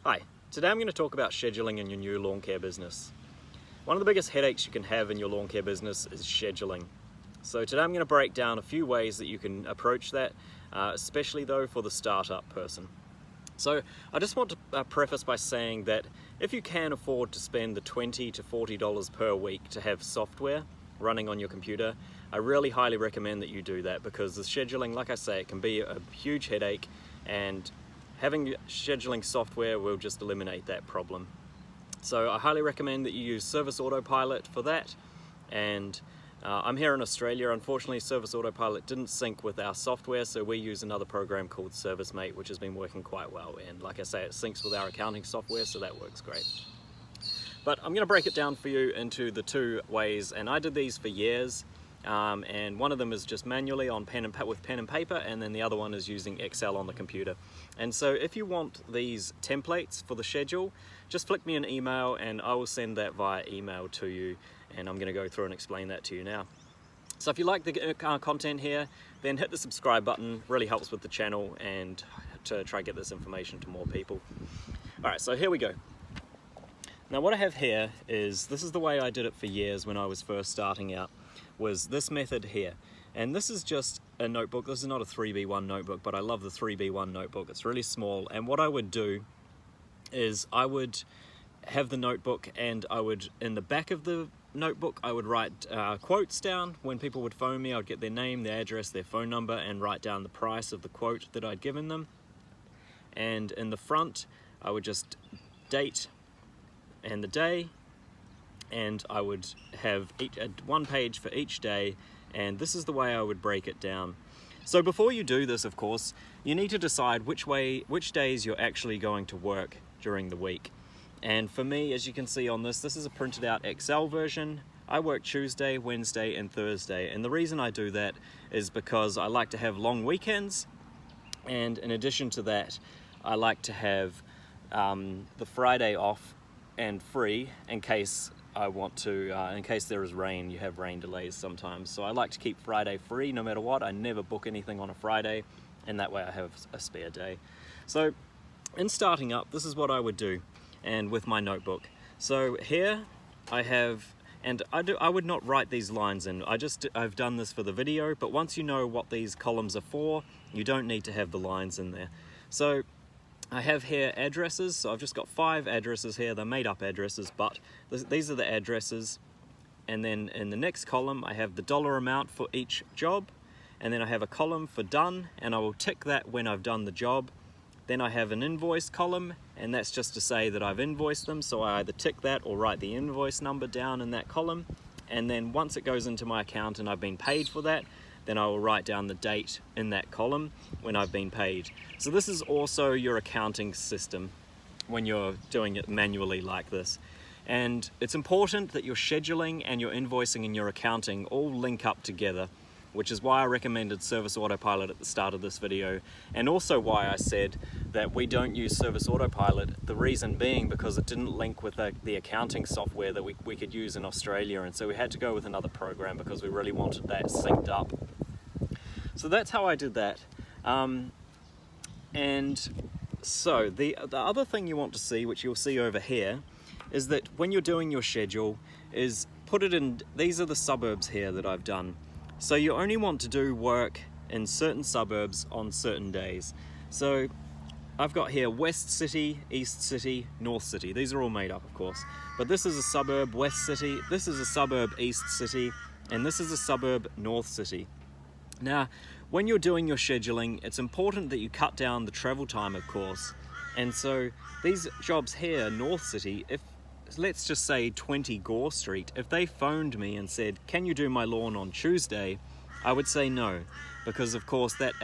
Hi, today I'm going to talk about scheduling in your new lawn care business. One of the biggest headaches you can have in your lawn care business is scheduling. So today I'm going to break down a few ways that you can approach that, especially though for the startup person. So I just want to preface by saying that if you can afford to spend the $20 to $40 per week to have software running on your computer, I really highly recommend that you do that, because the scheduling, like I say, it can be a huge headache, and having scheduling software will just eliminate that problem. So I highly recommend that you use Service Autopilot for that. And I'm here in Australia. Unfortunately, Service Autopilot didn't sync with our software, so we use another program called ServiceMate, which has been working quite well. And like I say, it syncs with our accounting software, so that works great. But I'm going to break it down for you into the two ways, and I did these for years. And one of them is just manually on with pen and paper, and then the other one is using Excel on the computer. And so if you want these templates for the schedule, just flick me an email and I will send that via email to you, and I'm going to go through and explain that to you now. So if you like the content here, then hit the subscribe button. Really helps with the channel and to try and get this information to more people. Alright, so here we go. Now what I have here is, this is the way I did it for years when I was first starting out, was this method here. And this is just a notebook. This is not a 3B1 notebook, but I love the 3B1 notebook. It's really small, and what I would do is I would have the notebook, and I would, in the back of the notebook, I would write quotes down. When people would phone me, I'd get their name, their address, their phone number, and write down the price of the quote that I'd given them. And in the front, I would just date and the day, and I would have one page for each day, and this is the way I would break it down. So before you do this, of course, you need to decide which days you're actually going to work during the week. And for me, as you can see on this is a printed out Excel version. I work Tuesday, Wednesday, and Thursday, and the reason I do that is because I like to have long weekends, and in addition to that, I like to have the Friday off and free in case I want to, in case there is rain. You have rain delays sometimes, so I like to keep Friday free no matter what. I never book anything on a Friday, and that way I have a spare day. So in starting up, this is what I would do, and with my notebook. So here I have, and I would not write these lines in. I've done this for the video, but once you know what these columns are for, you don't need to have the lines in there. So I have here addresses, so I've just got 5 addresses here. They're made up addresses, but these are the addresses. And then in the next column, I have the dollar amount for each job. And then I have a column for done, and I will tick that when I've done the job. Then I have an invoice column, and that's just to say that I've invoiced them, so I either tick that or write the invoice number down in that column. And then once it goes into my account and I've been paid for that, then I will write down the date in that column when I've been paid. So this is also your accounting system when you're doing it manually like this. And it's important that your scheduling and your invoicing and your accounting all link up together, which is why I recommended Service Autopilot at the start of this video, and also why I said that we don't use Service Autopilot, the reason being because it didn't link with the accounting software that we could use in Australia, and so we had to go with another program because we really wanted that synced up. So that's how I did that. And so the other thing you want to see, which you'll see over here, is that when you're doing your schedule, is put it in, these are the suburbs here that I've done. So you only want to do work in certain suburbs on certain days. So I've got here West City, East City, North City. These are all made up, of course. But this is a suburb, West City, this is a suburb, East City, and this is a suburb, North City. Now, when you're doing your scheduling, it's important that you cut down the travel time, of course. And so these jobs here, North City, if let's just say 20 Gore Street, if they phoned me and said, can you do my lawn on Tuesday? I would say no, because of course that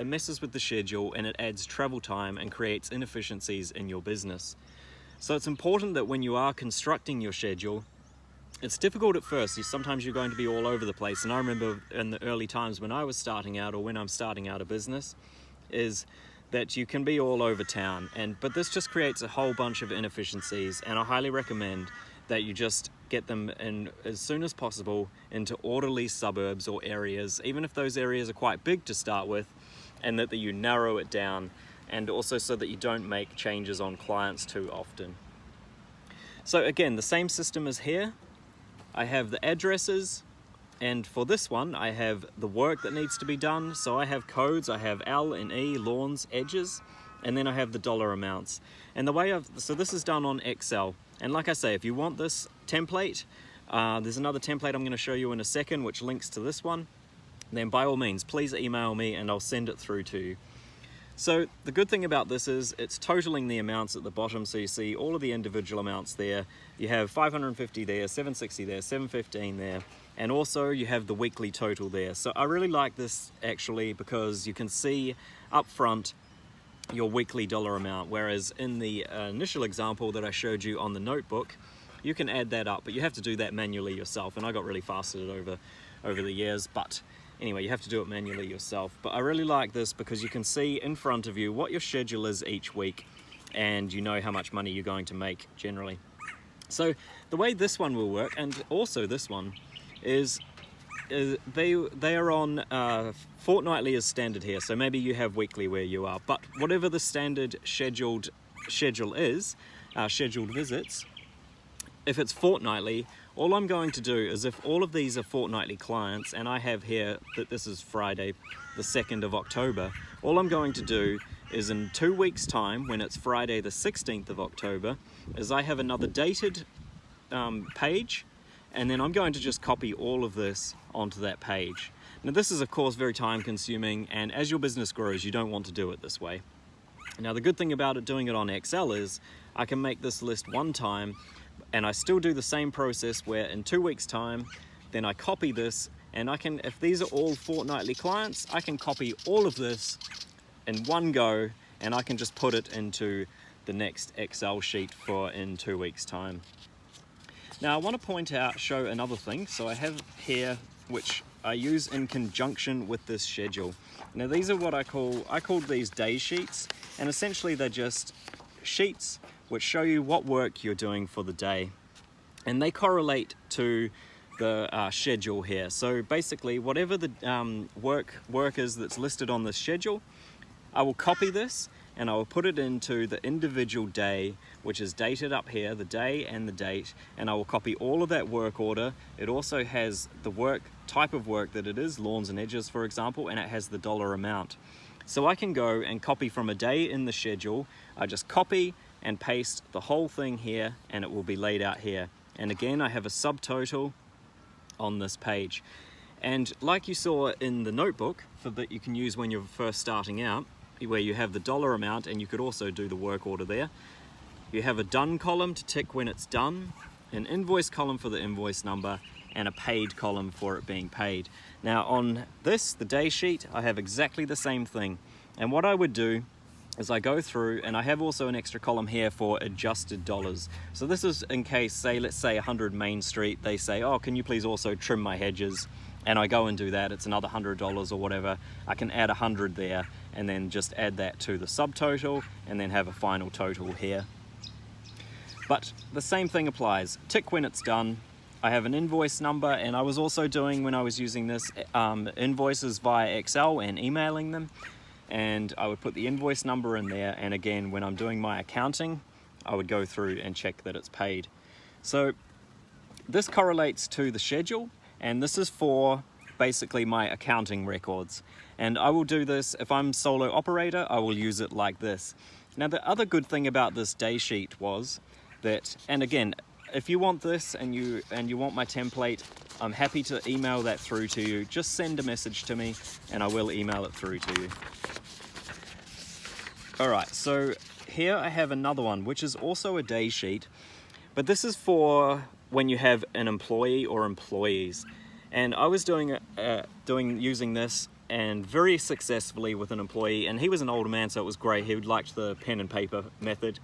messes with the schedule, and it adds travel time and creates inefficiencies in your business. So it's important that when you are constructing your schedule, it's difficult at first. Sometimes you're going to be all over the place, and I remember in the early times when I was starting out, or when I'm starting out a business, is that you can be all over town, but this just creates a whole bunch of inefficiencies, and I highly recommend that you just get them in as soon as possible into orderly suburbs or areas, even if those areas are quite big to start with, and that you narrow it down and also so that you don't make changes on clients too often. So again, the same system as here. I have the addresses, and for this one I have the work that needs to be done. So I have codes, I have L and E, lawns, edges, and then I have the dollar amounts. And the way so this is done on Excel. And like I say, if you want this template, there's another template I'm going to show you in a second which links to this one. Then by all means, please email me and I'll send it through to you. So the good thing about this is it's totaling the amounts at the bottom, so you see all of the individual amounts there. You have 550 there, 760 there, 715 there, and also you have the weekly total there. So I really like this actually because you can see up front your weekly dollar amount, whereas in the initial example that I showed you on the notebook, you can add that up, but you have to do that manually yourself, and I got really fast at it over the years, but anyway, you have to do it manually yourself. But I really like this because you can see in front of you what your schedule is each week, and you know how much money you're going to make generally. So the way this one will work, and also this one, is they are on fortnightly as standard here. So maybe you have weekly where you are, but whatever the standard schedule is, scheduled visits, if it's fortnightly, all I'm going to do is, if all of these are fortnightly clients, and I have here that this is Friday the 2nd of October, all I'm going to do is in 2 weeks time, when it's Friday the 16th of October, is I have another dated page, and then I'm going to just copy all of this onto that page. Now this is of course very time consuming, and as your business grows you don't want to do it this way. Now the good thing about doing it on Excel is I can make this list one time, and I still do the same process where in 2 weeks time, then I copy this, and I can, if these are all fortnightly clients, I can copy all of this in one go, and I can just put it into the next Excel sheet for in 2 weeks time. Now I want to show another thing. So I have here, which I use in conjunction with this schedule. Now these are what I called these day sheets, and essentially they're just sheets which show you what work you're doing for the day, and they correlate to the schedule here. So basically whatever the work is that's listed on this schedule, I will copy this and I will put it into the individual day, which is dated up here, the day and the date, and I will copy all of that work order. It also has the type of work that it is, lawns and edges for example, and it has the dollar amount. So I can go and copy from a day in the schedule. I just copy and paste the whole thing here, and it will be laid out here. And again, I have a subtotal on this page. And like you saw in the notebook that you can use when you're first starting out, where you have the dollar amount, and you could also do the work order there. You have a done column to tick when it's done, an invoice column for the invoice number, and a paid column for it being paid. Now on this, the day sheet, I have exactly the same thing. And what I would do is I go through, and I have also an extra column here for adjusted dollars. So this is in case, let's say 100 Main Street, they say, oh, can you please also trim my hedges? And I go and do that, it's another $100 or whatever. I can add 100 there, and then just add that to the subtotal, and then have a final total here. But the same thing applies. Tick when it's done. I have an invoice number, and I was also doing, when I was using this, invoices via Excel and emailing them. And I would put the invoice number in there, and again, when I'm doing my accounting, I would go through and check that it's paid. So this correlates to the schedule, and this is for basically my accounting records. And I will do this, if I'm solo operator, I will use it like this. Now the other good thing about this day sheet was that, and again, if you want this and you want my template, I'm happy to email that through to you. Just send a message to me and I will email it through to you. Alright, so here I have another one, which is also a day sheet, but this is for when you have an employee or employees. And I was using this and very successfully with an employee, and he was an older man, so it was great. He liked the pen and paper method.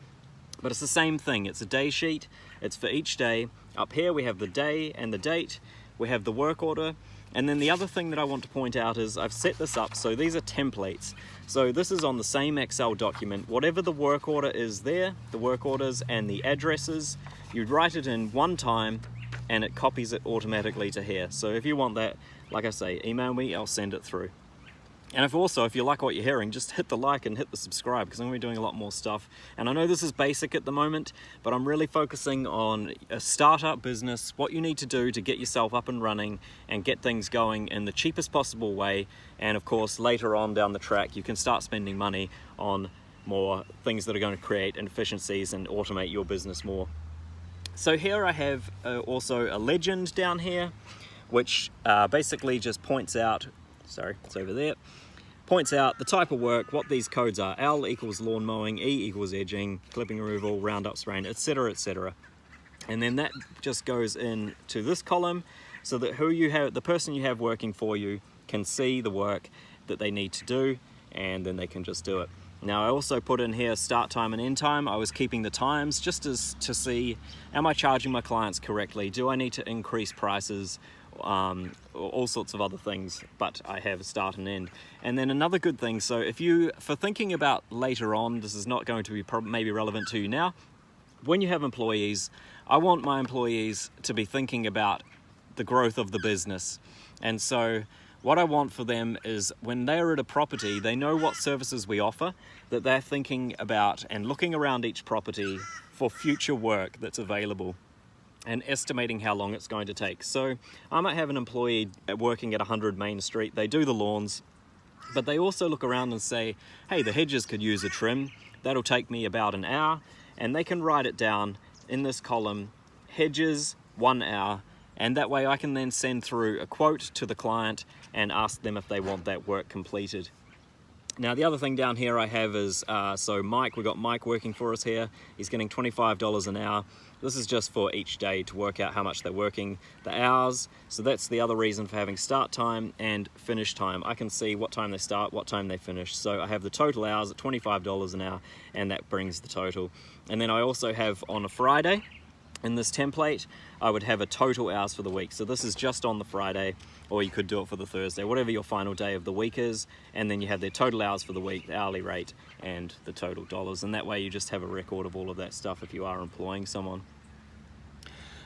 But it's the same thing. It's a day sheet. It's for each day. Up here we have the day and the date. We have the work order. And then the other thing that I want to point out is I've set this up, so these are templates. So this is on the same Excel document. Whatever the work order is there, the work orders and the addresses, you write it in one time and it copies it automatically to here. So if you want that, like I say, email me, I'll send it through. And if you like what you're hearing, just hit the like and hit the subscribe, because I'm going to be doing a lot more stuff. And I know this is basic at the moment, but I'm really focusing on a startup business, what you need to do to get yourself up and running and get things going in the cheapest possible way. And of course, later on down the track, you can start spending money on more things that are going to create efficiencies and automate your business more. So here I have also a legend down here, which basically just points out, sorry, it's over there, points out the type of work, what these codes are. L equals lawn mowing, E equals edging, clipping removal, roundup spraying, etc., etc. And then that just goes into this column so that the person you have working for you can see the work that they need to do, and then they can just do it. Now I also put in here start time and end time. I was keeping the times just to see, am I charging my clients correctly? Do I need to increase prices? All sorts of other things, but I have a start and end. And then another good thing, so for thinking about later on, this is not going to be maybe relevant to you now. When you have employees, I want my employees to be thinking about the growth of the business. And so what I want for them is when they're at a property, they know what services we offer, that they're thinking about and looking around each property for future work that's available, and estimating how long it's going to take. So I might have an employee working at 100 Main Street. They do the lawns, but they also look around and say, hey, the hedges could use a trim. That'll take me about an hour. And they can write it down in this column, hedges, 1 hour. And that way I can then send through a quote to the client and ask them if they want that work completed. Now the other thing down here I have is, so Mike, we've got Mike working for us here. He's getting $25 an hour. This is just for each day to work out how much they're working, the hours. So that's the other reason for having start time and finish time. I can see what time they start, what time they finish. So I have the total hours at $25 an hour, and that brings the total. And then I also have on a Friday, in this template, I would have a total hours for the week. So this is just on the Friday, or you could do it for the Thursday, whatever your final day of the week is. And then you have their total hours for the week, the hourly rate, and the total dollars. And that way you just have a record of all of that stuff if you are employing someone.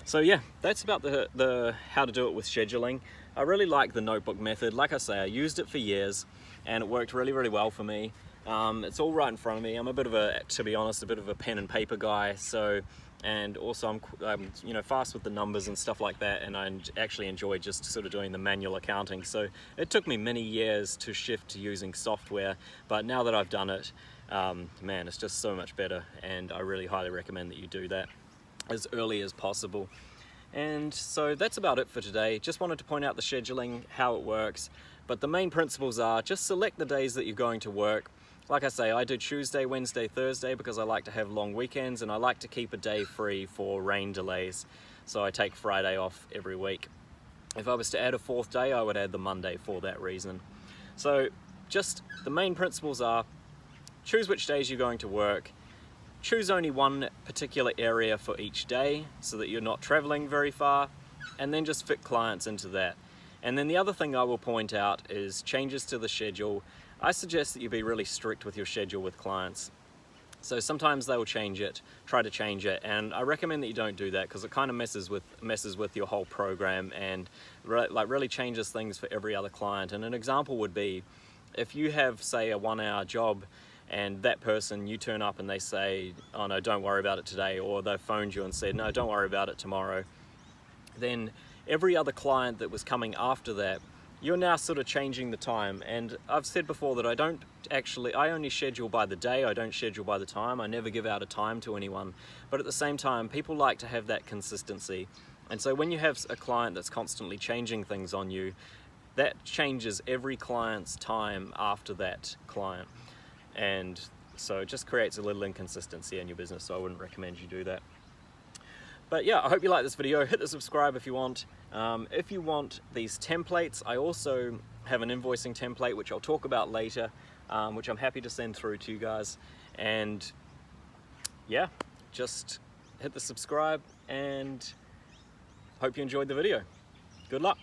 So yeah, that's about the how to do it with scheduling. I really like the notebook method. Like I say, I used it for years and it worked really, really well for me. It's all right in front of me. I'm to be honest, a bit of a pen and paper guy. And also I'm fast with the numbers and stuff like that, and I actually enjoy just sort of doing the manual accounting. So it took me many years to shift to using software, but now that I've done it, man, it's just so much better, and I really highly recommend that you do that as early as possible. And so that's about it for today. Just wanted to point out the scheduling, how it works, but the main principles are just select the days that you're going to work. Like I say, I do Tuesday, Wednesday, Thursday because I like to have long weekends, and I like to keep a day free for rain delays. So I take Friday off every week. If I was to add a fourth day, I would add the Monday for that reason. So just the main principles are choose which days you're going to work, choose only one particular area for each day so that you're not traveling very far, and then just fit clients into that. And then the other thing I will point out is changes to the schedule. I suggest that you be really strict with your schedule with clients. So sometimes they will try to change it, and I recommend that you don't do that because it kind of messes with your whole program and really changes things for every other client. And an example would be if you have, say, a 1 hour job and that person, you turn up and they say, oh no, don't worry about it today, or they've phoned you and said, no, don't worry about it tomorrow, then every other client that was coming after that, you're now sort of changing the time. And I've said before that I only schedule by the day, I don't schedule by the time. I never give out a time to anyone. But at the same time, people like to have that consistency. And so when you have a client that's constantly changing things on you, that changes every client's time after that client. And so it just creates a little inconsistency in your business, so I wouldn't recommend you do that. But yeah, I hope you like this video. Hit the subscribe if you want. If you want these templates, I also have an invoicing template, which I'll talk about later, which I'm happy to send through to you guys. And yeah, just hit the subscribe and hope you enjoyed the video. Good luck.